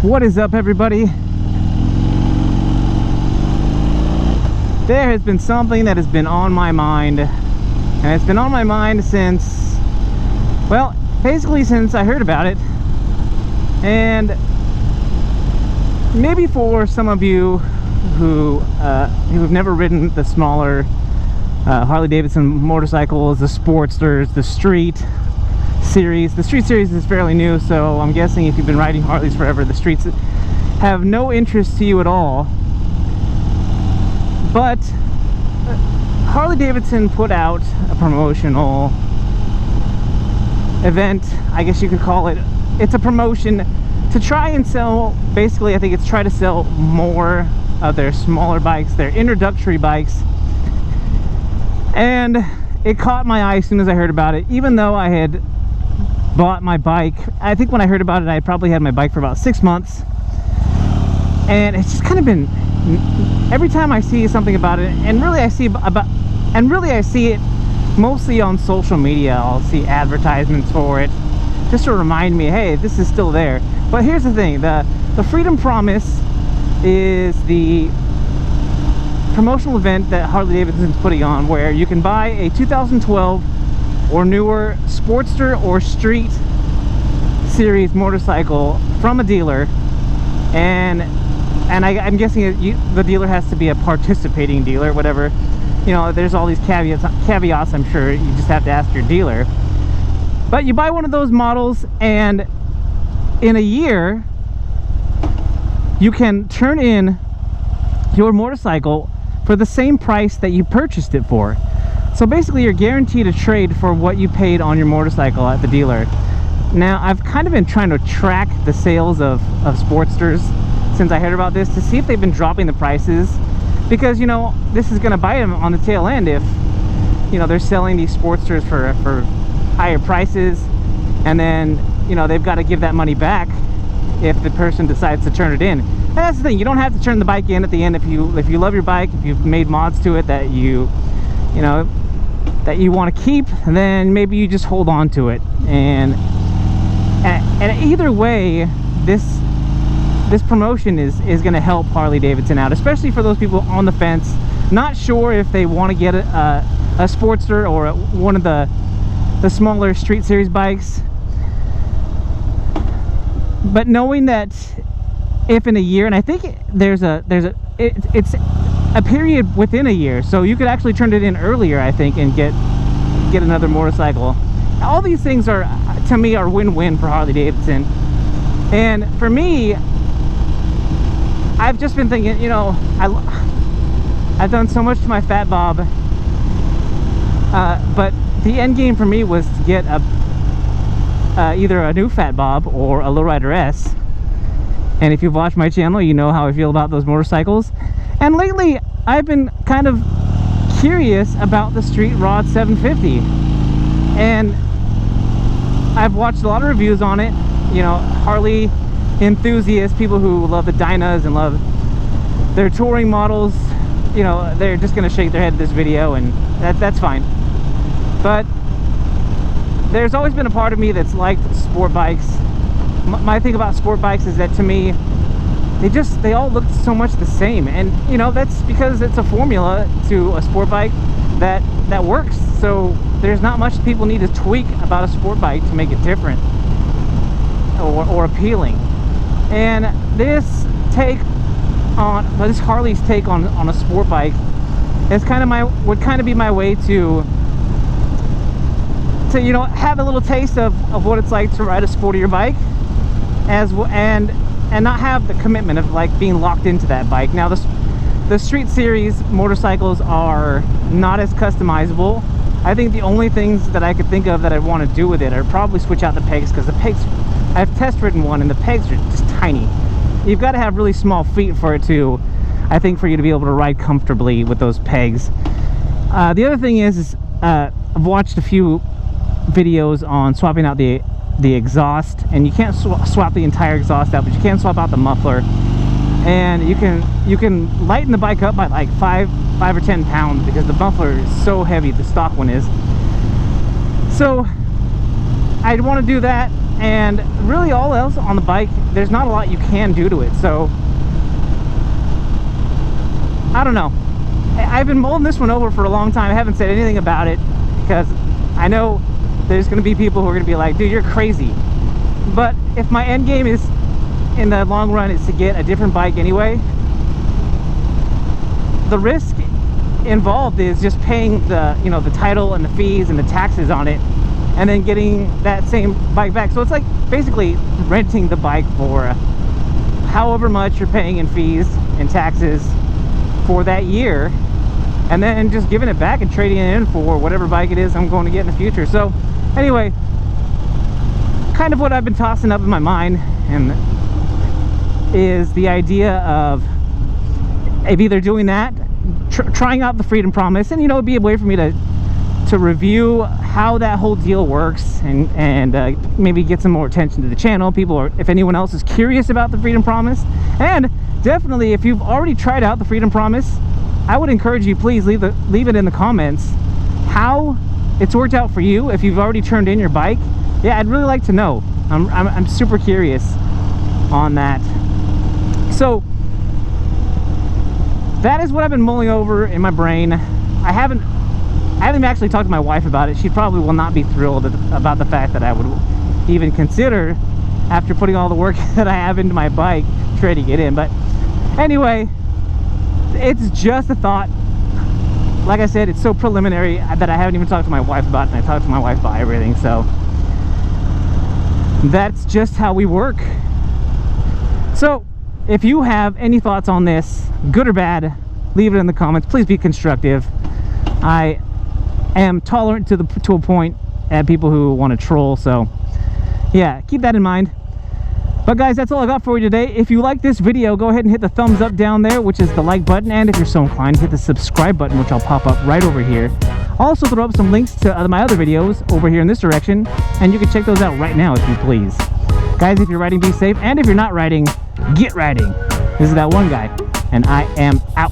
What is up, everybody? There has been something that has been on my mind, and it's been on my mind since, well, basically since I heard about it. And maybe for some of you who have never ridden the smaller Harley-Davidson motorcycles, the Sportsters, the Street Series. The Street Series is fairly new, so I'm guessing if you've been riding Harleys forever, the Streets have no interest to you at all. But Harley-Davidson put out a promotional event, I guess you could call it. It's a promotion to try and sell, basically I think it's try to sell more of their smaller bikes, their introductory bikes. And it caught my eye as soon as I heard about it, even though I had bought my bike. I think when I heard about it, I probably had my bike for about 6 months, and it's just kind of been, every time I see something about it, and really I see it mostly on social media. I'll see advertisements for it just to remind me, hey, this is still there. But here's the thing, the Freedom Promise is the promotional event that Harley-Davidson is putting on, where you can buy a 2012 or newer Sportster or Street Series motorcycle from a dealer, and I'm guessing the dealer has to be a participating dealer, whatever. You know, there's all these caveats, I'm sure. You just have to ask your dealer. But you buy one of those models, and in a year you can turn in your motorcycle for the same price that you purchased it for. So basically you're guaranteed a trade for what you paid on your motorcycle at the dealer. Now, I've kind of been trying to track the sales of Sportsters since I heard about this, to see if they've been dropping the prices, because, you know, this is going to bite them on the tail end if, you know, they're selling these Sportsters for higher prices, and then, you know, they've got to give that money back if the person decides to turn it in. And that's the thing, you don't have to turn the bike in at the end if you love your bike, if you've made mods to it that you know that you want to keep, and then maybe you just hold on to it. And either way, this promotion is going to help Harley-Davidson out, especially for those people on the fence, not sure if they want to get a Sportster or one of the smaller Street Series bikes, but knowing that if in a year, and I think it's a period within a year, so you could actually turn it in earlier, I think, and get another motorcycle. All these things are, to me, are win-win for Harley-Davidson. And for me, I've just been thinking, you know, I've done so much to my Fat Bob, but the end game for me was to get either a new Fat Bob or a Lowrider S. And if you've watched my channel, you know how I feel about those motorcycles. And lately, I've been kind of curious about the Street Rod 750. And I've watched a lot of reviews on it. You know, Harley enthusiasts, people who love the Dynas and love their touring models, you know, they're just going to shake their head at this video, and that's fine. But there's always been a part of me that's liked sport bikes. My thing about sport bikes is that, to me, they all look so much the same, and you know, that's because it's a formula to a sport bike that works. So there's not much people need to tweak about a sport bike to make it different or appealing. And this Harley's take on a sport bike is would kind of be my way to you know, have a little taste of what it's like to ride a sportier bike, and not have the commitment of like being locked into that bike. Now the Street Series motorcycles are not as customizable. I think the only things that I could think of that I'd want to do with it are probably switch out the pegs, because the pegs, I've test ridden one and the pegs are just tiny. You've got to have really small feet for it to, I think, for you to be able to ride comfortably with those pegs. The other thing is I've watched a few videos on swapping out the exhaust, and you can't swap the entire exhaust out, but you can swap out the muffler, and you can lighten the bike up by like 5 or 10 pounds, because the muffler is so heavy, the stock one is. So I'd want to do that, and really all else on the bike, there's not a lot you can do to it. So I don't know. I've been mulling this one over for a long time. I haven't said anything about it because I know there's going to be people who are going to be like, dude, you're crazy. But if my end game is, in the long run, is to get a different bike anyway, the risk involved is just paying the, you know, the title and the fees and the taxes on it, and then getting that same bike back. So it's like basically renting the bike for however much you're paying in fees and taxes for that year, and then just giving it back and trading it in for whatever bike it is I'm going to get in the future. So anyway, kind of what I've been tossing up in my mind and is the idea of either doing that, trying out the Freedom Promise, and, you know, it'd be a way for me to review how that whole deal works, and maybe get some more attention to the channel. People, or if anyone else is curious about the Freedom Promise. And definitely, if you've already tried out the Freedom Promise, I would encourage you, please leave it in the comments how it's worked out for you. If you've already turned in your bike, yeah, I'd really like to know. I'm super curious on that. So that is what I've been mulling over in my brain. I haven't actually talked to my wife about it. She probably will not be thrilled about the fact that I would even consider, after putting all the work that I have into my bike, trading it in. But anyway, it's just a thought. Like I said, it's so preliminary that I haven't even talked to my wife about it, and I talked to my wife about everything. So that's just how we work. So if you have any thoughts on this, good or bad, leave it in the comments. Please be constructive. I am tolerant to a point at people who want to troll, so yeah, keep that in mind. But guys, that's all I got for you today. If you like this video, go ahead and hit the thumbs up down there, which is the like button, and if you're so inclined, hit the subscribe button, which I'll pop up right over here. I'll also throw up some links to my other videos over here in this direction, and you can check those out right now if you please. Guys, if you're riding, be safe, and if you're not riding, get riding. This is that one guy, and I am out.